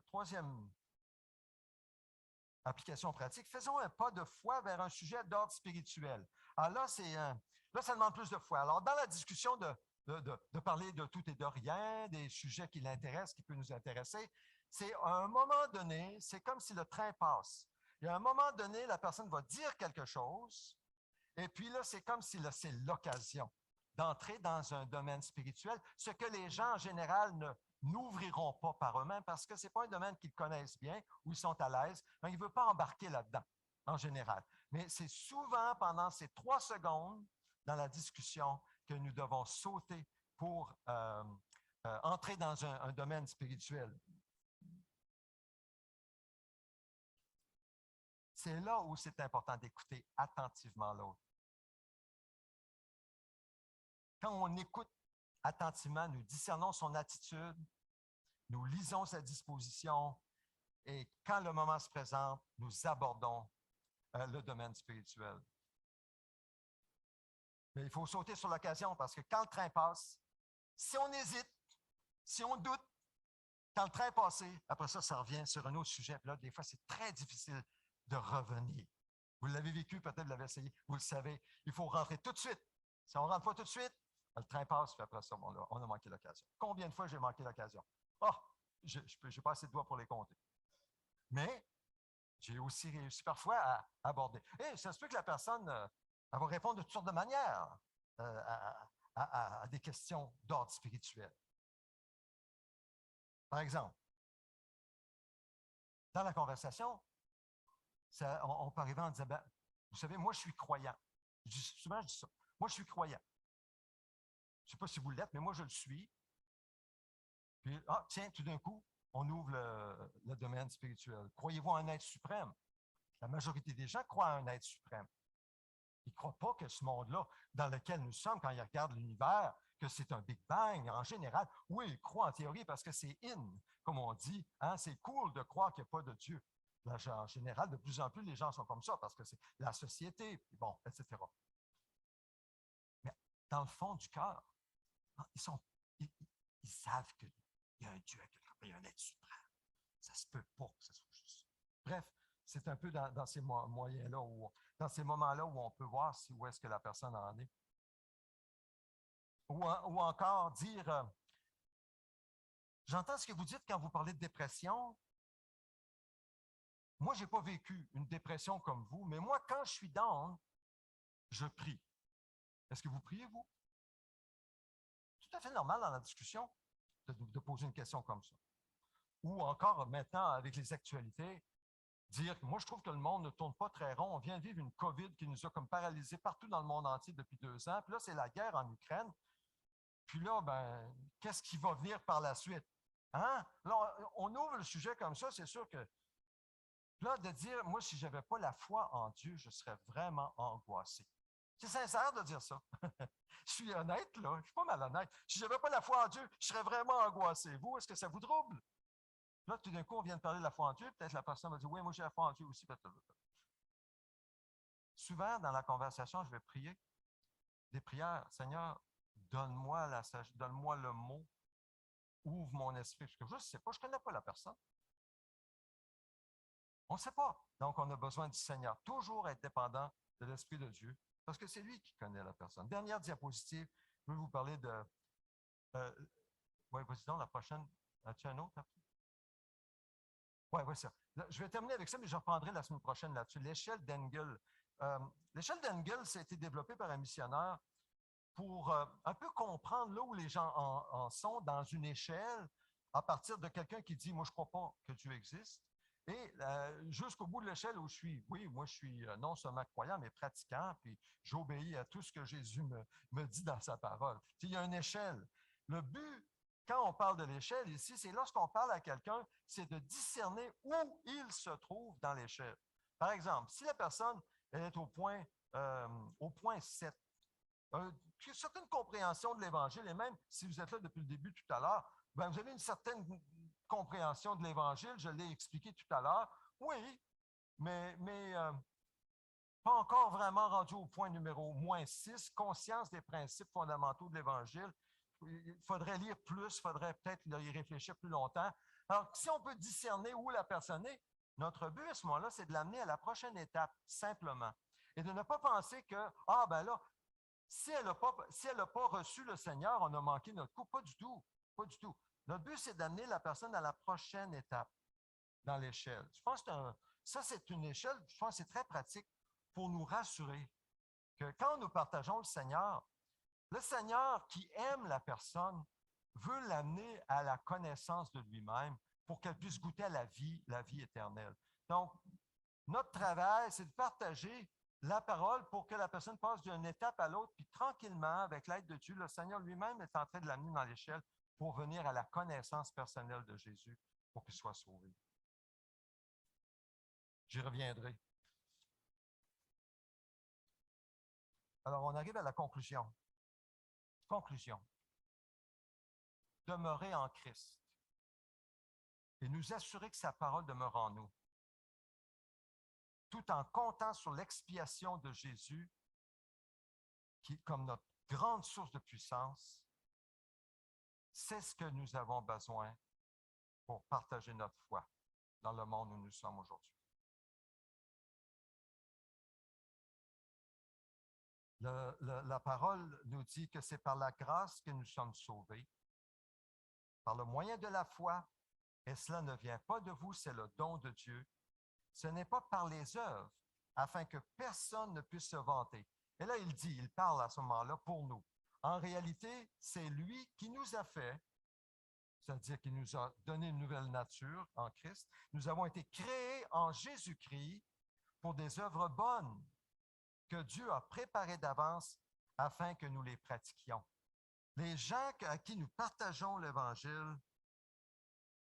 Troisième application pratique, faisons un pas de foi vers un sujet d'ordre spirituel. Alors là, ça demande plus de foi. Alors, dans la discussion de parler de tout et de rien, des sujets qui l'intéressent, qui peuvent nous intéresser, c'est à un moment donné, c'est comme si le train passe. Il y a un moment donné, la personne va dire quelque chose, et puis là, c'est comme si c'est l'occasion d'entrer dans un domaine spirituel, ce que les gens en général n'ouvriront pas par eux-mêmes parce que ce n'est pas un domaine qu'ils connaissent bien, où ils sont à l'aise. Donc, ils ne veulent pas embarquer là-dedans, en général. Mais c'est souvent pendant ces 3 secondes dans la discussion que nous devons sauter pour entrer dans un domaine spirituel. C'est là où c'est important d'écouter attentivement l'autre. Quand on écoute attentivement, nous discernons son attitude, nous lisons sa disposition et quand le moment se présente, nous abordons le domaine spirituel. Mais il faut sauter sur l'occasion parce que quand le train passe, si on hésite, si on doute, quand le train est passé, après ça, ça revient sur un autre sujet. Puis là, des fois, c'est très difficile de revenir. Vous l'avez vécu, peut-être vous l'avez essayé, vous le savez. Il faut rentrer tout de suite. Si on ne rentre pas tout de suite, le train passe, puis après ça, on a manqué l'occasion. Combien de fois j'ai manqué l'occasion? Je n'ai pas assez de doigts pour les compter. Mais j'ai aussi réussi parfois à aborder. Et ça se peut que la personne elle va répondre de toutes sortes de manières à des questions d'ordre spirituel. Par exemple, dans la conversation, on peut arriver en disant, vous savez, moi, je suis croyant. Souvent, je dis ça. Moi, je suis croyant. Je ne sais pas si vous l'êtes, mais moi, je le suis. Puis, tiens, tout d'un coup, on ouvre le domaine spirituel. Croyez-vous en un être suprême? La majorité des gens croient en un être suprême. Ils ne croient pas que ce monde-là, dans lequel nous sommes, quand ils regardent l'univers, que c'est un Big Bang en général. Oui, ils croient en théorie parce que c'est in, comme on dit. Hein? C'est cool de croire qu'il n'y a pas de Dieu. Là, en général, de plus en plus, les gens sont comme ça parce que c'est la société, bon, etc. Mais dans le fond du cœur, ils savent qu'il y a un Dieu à quelque part, il y a un être suprême. Ça ne se peut pas que ce soit juste. Bref, c'est un peu dans ces moyens-là, dans ces moments-là où on peut voir où est-ce que la personne en est. Ou encore dire, j'entends ce que vous dites quand vous parlez de dépression. Moi, je n'ai pas vécu une dépression comme vous, mais moi, quand je suis down, je prie. Est-ce que vous priez, vous? Tout à fait normal dans la discussion de poser une question comme ça. Ou encore, maintenant, avec les actualités, dire que moi, je trouve que le monde ne tourne pas très rond. On vient de vivre une COVID qui nous a comme paralysés partout dans le monde entier depuis 2 ans. Puis là, c'est la guerre en Ukraine. Puis là, ben, qu'est-ce qui va venir par la suite? Hein? Là, on ouvre le sujet comme ça, c'est sûr que là, de dire, moi, si je n'avais pas la foi en Dieu, je serais vraiment angoissé. C'est sincère de dire ça. Je suis honnête, là. Je suis pas mal honnête. Si je n'avais pas la foi en Dieu, je serais vraiment angoissé. Vous, est-ce que ça vous trouble? Là, tout d'un coup, on vient de parler de la foi en Dieu. Peut-être la personne va dire, oui, moi, j'ai la foi en Dieu aussi. Souvent, dans la conversation, je vais prier des prières. Seigneur, donne-moi la sagesse, donne-moi le mot, ouvre mon esprit. Parce que je ne sais pas, je ne connais pas la personne. On ne sait pas. Donc, on a besoin du Seigneur. Toujours être dépendant de l'Esprit de Dieu, parce que c'est lui qui connaît la personne. Dernière diapositive, je vais vous parler de... oui, vas-y donc, la prochaine. As-tu un autre? Oui, oui, ça. Je vais terminer avec ça, mais je reprendrai la semaine prochaine là-dessus. L'échelle d'Engel. L'échelle d'Engel, ça a été développé par un missionnaire pour un peu comprendre là où les gens en sont dans une échelle à partir de quelqu'un qui dit, moi, je ne crois pas que Dieu existe, et jusqu'au bout de l'échelle où je suis, oui, moi, je suis non seulement croyant, mais pratiquant, puis j'obéis à tout ce que Jésus me dit dans sa parole. Il y a une échelle. Le but, quand on parle de l'échelle ici, c'est lorsqu'on parle à quelqu'un, c'est de discerner où il se trouve dans l'échelle. Par exemple, si la personne elle est au point 7, une certaine compréhension de l'Évangile, et même si vous êtes là depuis le début tout à l'heure, ben vous avez une certaine compréhension de l'Évangile, je l'ai expliqué tout à l'heure. Oui, mais pas encore vraiment rendu au point numéro -6, conscience des principes fondamentaux de l'Évangile. Il faudrait lire plus, il faudrait peut-être y réfléchir plus longtemps. Alors, si on peut discerner où la personne est, notre but à ce moment-là, c'est de l'amener à la prochaine étape, simplement. Et de ne pas penser que, ah ben là, si elle n'a pas reçu le Seigneur, on a manqué notre coup. Pas du tout. Pas du tout. Notre but, c'est d'amener la personne à la prochaine étape dans l'échelle. Je pense que ça, c'est une échelle, je pense que c'est très pratique pour nous rassurer que quand nous partageons le Seigneur qui aime la personne veut l'amener à la connaissance de lui-même pour qu'elle puisse goûter à la vie éternelle. Donc, notre travail, c'est de partager la parole pour que la personne passe d'une étape à l'autre, puis tranquillement, avec l'aide de Dieu, le Seigneur lui-même est en train de l'amener dans l'échelle pour venir à la connaissance personnelle de Jésus pour qu'il soit sauvé. J'y reviendrai. Alors, on arrive à la conclusion. Conclusion. Demeurer en Christ et nous assurer que sa parole demeure en nous, tout en comptant sur l'expiation de Jésus, qui est comme notre grande source de puissance, c'est ce que nous avons besoin pour partager notre foi dans le monde où nous sommes aujourd'hui. La parole nous dit que c'est par la grâce que nous sommes sauvés, par le moyen de la foi, et cela ne vient pas de vous, c'est le don de Dieu. Ce n'est pas par les œuvres, afin que personne ne puisse se vanter. Et là, il parle à ce moment-là pour nous. En réalité, c'est lui qui nous a fait, c'est-à-dire qu'il nous a donné une nouvelle nature en Christ. Nous avons été créés en Jésus-Christ pour des œuvres bonnes que Dieu a préparées d'avance afin que nous les pratiquions. Les gens à qui nous partageons l'Évangile,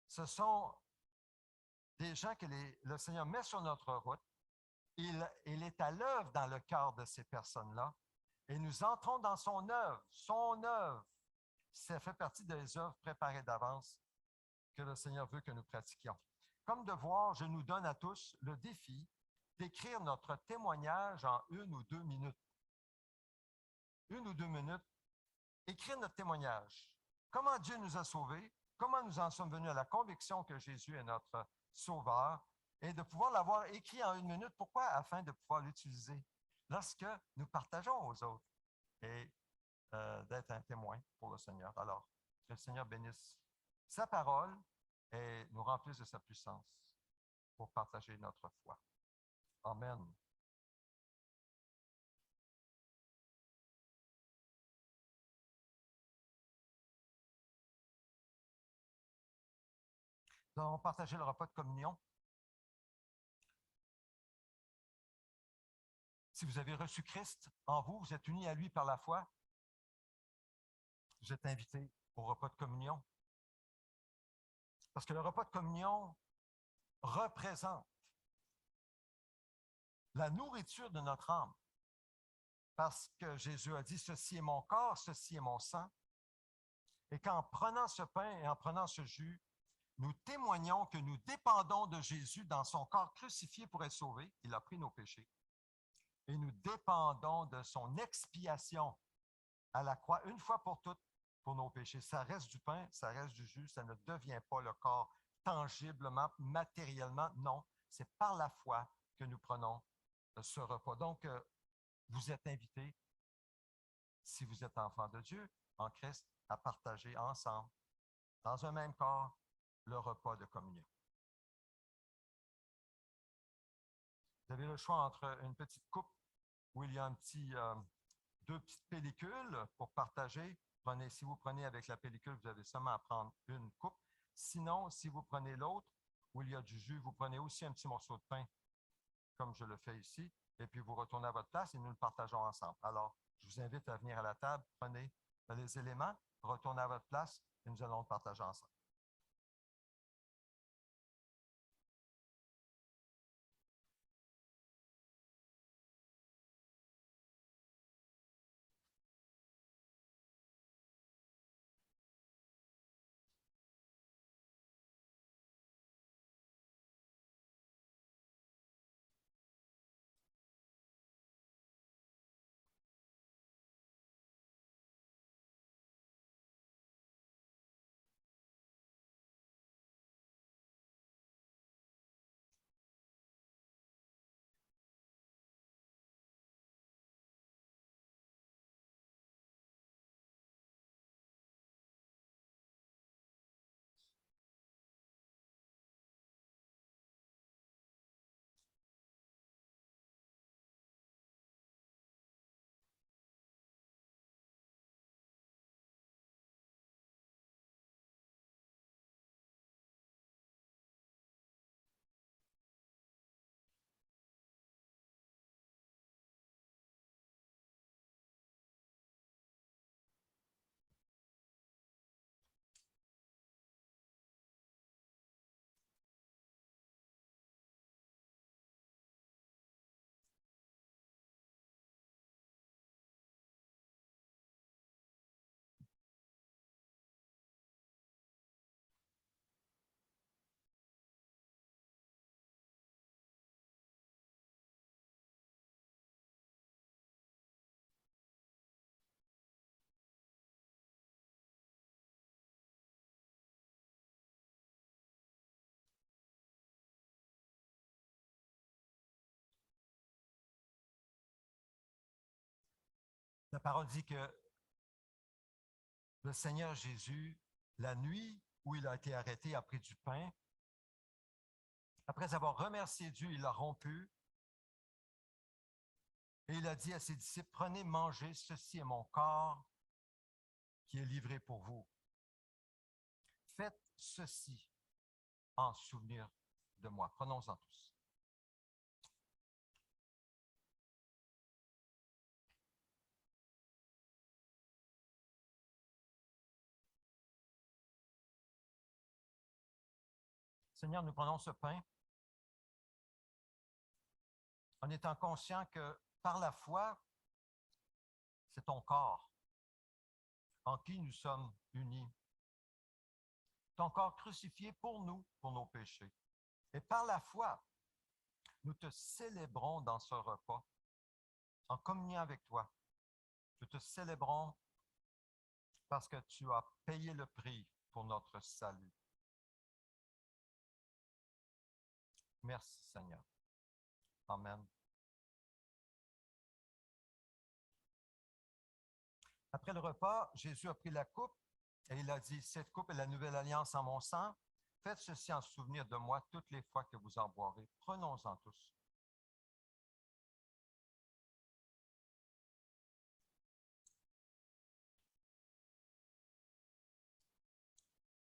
ce sont des gens que le Seigneur met sur notre route. Il est à l'œuvre dans le cœur de ces personnes-là et nous entrons dans son œuvre. Son œuvre, ça fait partie des œuvres préparées d'avance que le Seigneur veut que nous pratiquions. Comme devoir, je nous donne à tous le défi d'écrire notre témoignage en 1 ou 2 minutes. 1 ou 2 minutes, écrire notre témoignage. Comment Dieu nous a sauvés, comment nous en sommes venus à la conviction que Jésus est notre Sauveur, et de pouvoir l'avoir écrit en 1 minute. Pourquoi? Afin de pouvoir l'utiliser lorsque nous partageons aux autres et d'être un témoin pour le Seigneur. Alors, que le Seigneur bénisse sa parole et nous remplisse de sa puissance pour partager notre foi. Amen. Nous allons partager le repas de communion. Si vous avez reçu Christ en vous, vous êtes unis à lui par la foi. vous êtes invités au repas de communion. Parce que le repas de communion représente la nourriture de notre âme. Parce que Jésus a dit, ceci est mon corps, ceci est mon sang. Et qu'en prenant ce pain et en prenant ce jus, nous témoignons que nous dépendons de Jésus dans son corps crucifié pour être sauvés. Il a pris nos péchés. Et nous dépendons de son expiation à la croix, une fois pour toutes, pour nos péchés. Ça reste du pain, ça reste du jus, ça ne devient pas le corps tangiblement, matériellement. Non, c'est par la foi que nous prenons ce repas. Donc, vous êtes invités, si vous êtes enfant de Dieu, en Christ, à partager ensemble, dans un même corps, le repas de communion. Vous avez le choix entre une petite coupe où il y a deux petites pellicules pour partager. Si vous prenez avec la pellicule, vous avez seulement à prendre une coupe. Sinon, si vous prenez l'autre, où il y a du jus, vous prenez aussi un petit morceau de pain, comme je le fais ici, et puis vous retournez à votre place et nous le partageons ensemble. Alors, je vous invite à venir à la table, prenez les éléments, retournez à votre place et nous allons le partager ensemble. La parole dit que le Seigneur Jésus, la nuit où il a été arrêté, a pris du pain. Après avoir remercié Dieu, il l'a rompu. Et il a dit à ses disciples, prenez, mangez, ceci est mon corps qui est livré pour vous. Faites ceci en souvenir de moi. Prenons-en tous. Seigneur, nous prenons ce pain en étant conscients que par la foi, c'est ton corps en qui nous sommes unis. Ton corps crucifié pour nous, pour nos péchés. Et par la foi, nous te célébrons dans ce repas, en communion avec toi. Nous te célébrons parce que tu as payé le prix pour notre salut. Merci, Seigneur. Amen. Après le repas, Jésus a pris la coupe et il a dit, cette coupe est la nouvelle alliance en mon sang. Faites ceci en souvenir de moi toutes les fois que vous en boirez. Prenons-en tous.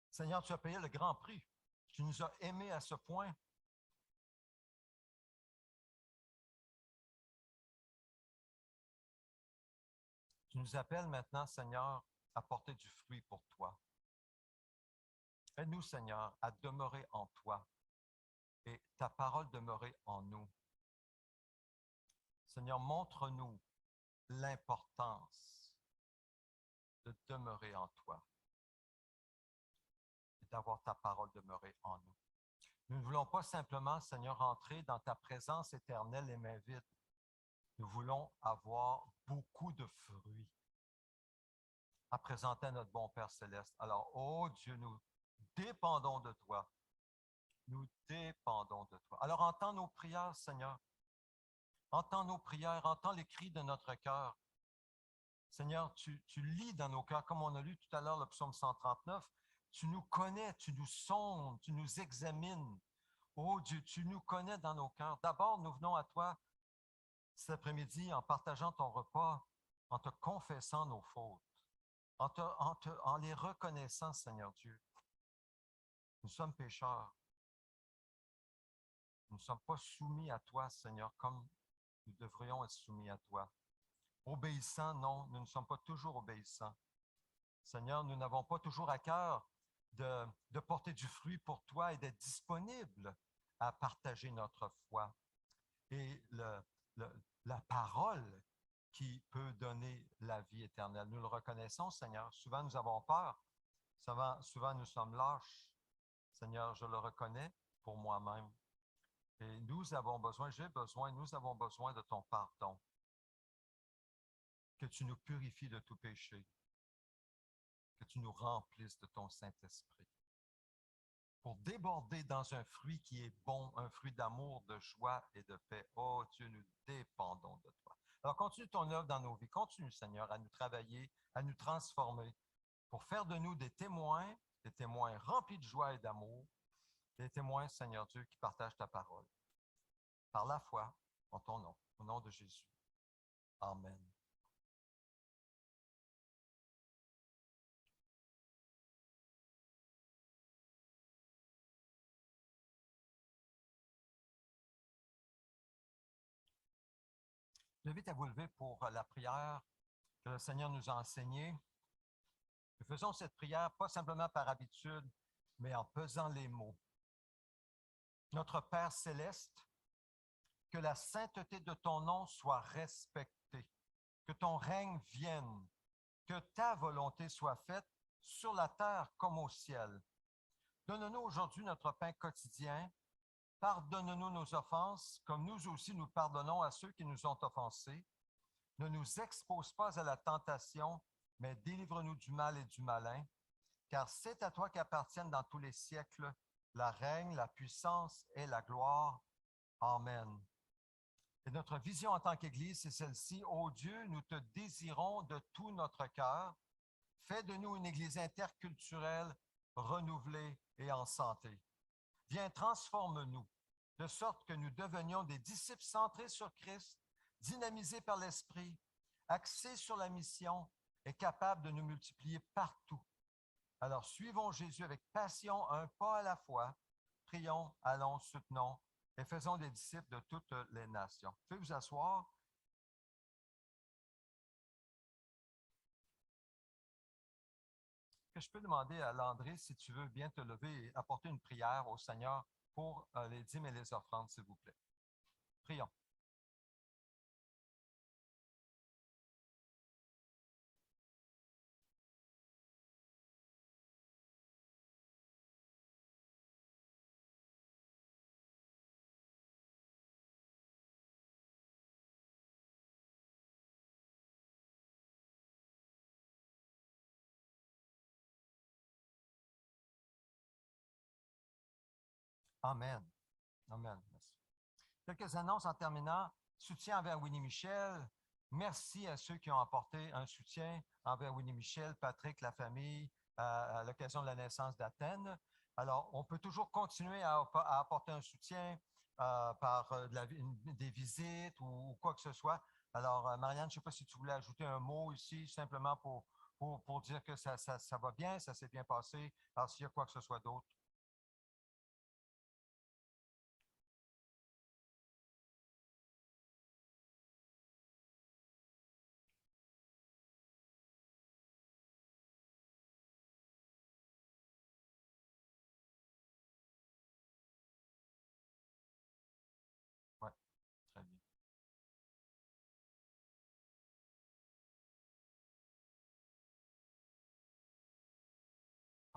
Seigneur, tu as payé le grand prix. Tu nous as aimés à ce point. Tu nous appelles maintenant, Seigneur, à porter du fruit pour toi. Aide-nous, Seigneur, à demeurer en toi et ta parole demeurer en nous. Seigneur, montre-nous l'importance de demeurer en toi et d'avoir ta parole demeurer en nous. Nous ne voulons pas simplement, Seigneur, entrer dans ta présence éternelle les mains vides. Nous voulons avoir beaucoup de fruits à présenter à notre bon Père céleste. Alors, oh Dieu, nous dépendons de toi. Nous dépendons de toi. Alors, entends nos prières, Seigneur. Entends nos prières, entends les cris de notre cœur. Seigneur, tu lis dans nos cœurs, comme on a lu tout à l'heure le psaume 139, tu nous connais, tu nous sondes, tu nous examines. Oh Dieu, tu nous connais dans nos cœurs. D'abord, nous venons à toi cet après-midi en partageant ton repas, en te confessant nos fautes, en les reconnaissant, Seigneur Dieu. Nous sommes pécheurs. Nous ne sommes pas soumis à toi, Seigneur, comme nous devrions être soumis à toi. Obéissants, non, nous ne sommes pas toujours obéissants. Seigneur, nous n'avons pas toujours à cœur de porter du fruit pour toi et d'être disponibles à partager notre foi. Et la parole qui peut donner la vie éternelle. Nous le reconnaissons, Seigneur. Souvent, nous avons peur. Souvent, nous sommes lâches. Seigneur, je le reconnais pour moi-même. Et nous avons besoin, nous avons besoin de ton pardon. Que tu nous purifies de tout péché. Que tu nous remplisses de ton Saint-Esprit. Pour déborder dans un fruit qui est bon, un fruit d'amour, de joie et de paix. Oh Dieu, nous dépendons de toi. Alors continue ton œuvre dans nos vies. Continue, Seigneur, à nous travailler, à nous transformer, pour faire de nous des témoins remplis de joie et d'amour, des témoins, Seigneur Dieu, qui partagent ta parole. Par la foi, en ton nom, au nom de Jésus. Amen. Je vous invite à vous lever pour la prière que le Seigneur nous a enseignée. Nous faisons cette prière pas simplement par habitude, mais en pesant les mots. Notre Père céleste, que la sainteté de ton nom soit respectée, que ton règne vienne, que ta volonté soit faite sur la terre comme au ciel. Donne-nous aujourd'hui notre pain quotidien. Pardonne-nous nos offenses, comme nous aussi nous pardonnons à ceux qui nous ont offensés. Ne nous expose pas à la tentation, mais délivre-nous du mal et du malin, car c'est à toi qu'appartiennent dans tous les siècles la règne, la puissance et la gloire. Amen. Et notre vision en tant qu'Église, c'est celle-ci. Ô Dieu, nous te désirons de tout notre cœur. Fais de nous une Église interculturelle, renouvelée et en santé. Viens, transforme-nous, de sorte que nous devenions des disciples centrés sur Christ, dynamisés par l'Esprit, axés sur la mission et capables de nous multiplier partout. Alors, suivons Jésus avec passion, un pas à la fois. Prions, allons, soutenons et faisons des disciples de toutes les nations. Vous pouvez vous asseoir. Que je peux demander à Landry, si tu veux bien te lever et apporter une prière au Seigneur pour les dîmes et les offrandes, s'il vous plaît. Prions. Amen. Amen. Merci. Quelques annonces en terminant. Soutien envers Winnie Michel. Merci à ceux qui ont apporté un soutien envers Winnie Michel, Patrick, la famille, à l'occasion de la naissance d'Athènes. Alors, on peut toujours continuer à apporter un soutien par des visites ou quoi que ce soit. Alors, Marianne, je ne sais pas si tu voulais ajouter un mot ici, simplement pour dire que ça va bien, ça s'est bien passé. Alors, s'il y a quoi que ce soit d'autre.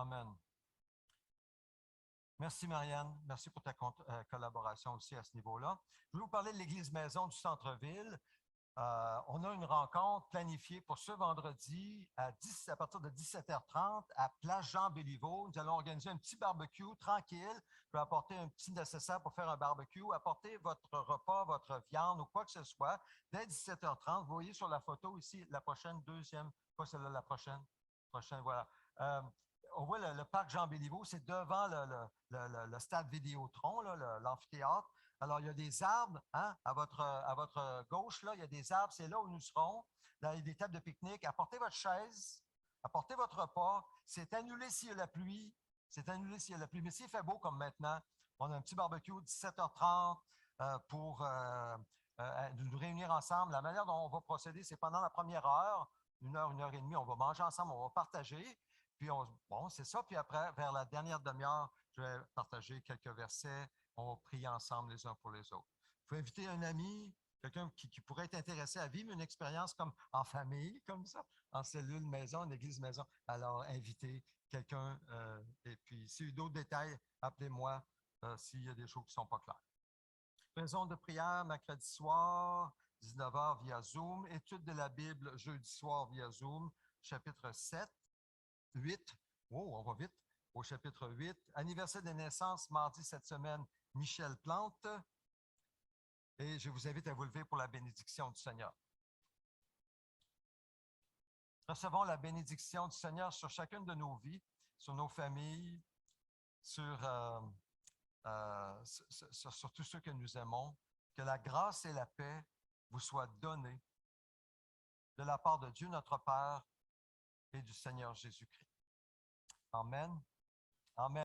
Amen. Merci, Marianne. Merci pour ta collaboration aussi à ce niveau-là. Je vais vous parler de l'Église Maison du Centre-Ville. On a une rencontre planifiée pour ce vendredi à partir de 17h30 à Place Jean-Béliveau. Nous allons organiser un petit barbecue tranquille. Je vais apporter un petit nécessaire pour faire un barbecue. Apportez votre repas, votre viande ou quoi que ce soit. Dès 17h30, vous voyez sur la photo ici, la prochaine, deuxième, pas celle-là, la prochaine. Prochaine, voilà. On voit le parc Jean-Béliveau, c'est devant le stade Vidéotron, l'amphithéâtre. Alors, il y a des arbres hein, à votre gauche, là, il y a des arbres, c'est là où nous serons. Là, il y a des tables de pique-nique. Apportez votre chaise, apportez votre repas. C'est annulé s'il y a la pluie. C'est annulé s'il y a la pluie. Mais s'il fait beau comme maintenant, on a un petit barbecue 17h30 pour nous réunir ensemble. La manière dont on va procéder, c'est pendant la première heure, 1 heure et demie, on va manger ensemble, on va partager. Puis, bon, c'est ça. Puis après, vers la dernière demi-heure, je vais partager quelques versets. On va prier ensemble les uns pour les autres. Vous pouvez inviter un ami, quelqu'un qui pourrait être intéressé à vivre une expérience comme en famille, comme ça, en cellule maison, en église maison. Alors, invitez quelqu'un. Et puis, s'il y a d'autres détails, appelez-moi s'il y a des choses qui ne sont pas claires. Maison de prière, mercredi soir, 19h via Zoom. Étude de la Bible, jeudi soir via Zoom, chapitre 7. 8. Oh, on va vite. Au chapitre 8. Anniversaire de naissance, mardi cette semaine, Michel Plante. Et je vous invite à vous lever pour la bénédiction du Seigneur. Recevons la bénédiction du Seigneur sur chacune de nos vies, sur nos familles, sur tous ceux que nous aimons. Que la grâce et la paix vous soient données de la part de Dieu notre Père et du Seigneur Jésus-Christ. Amen. Amen.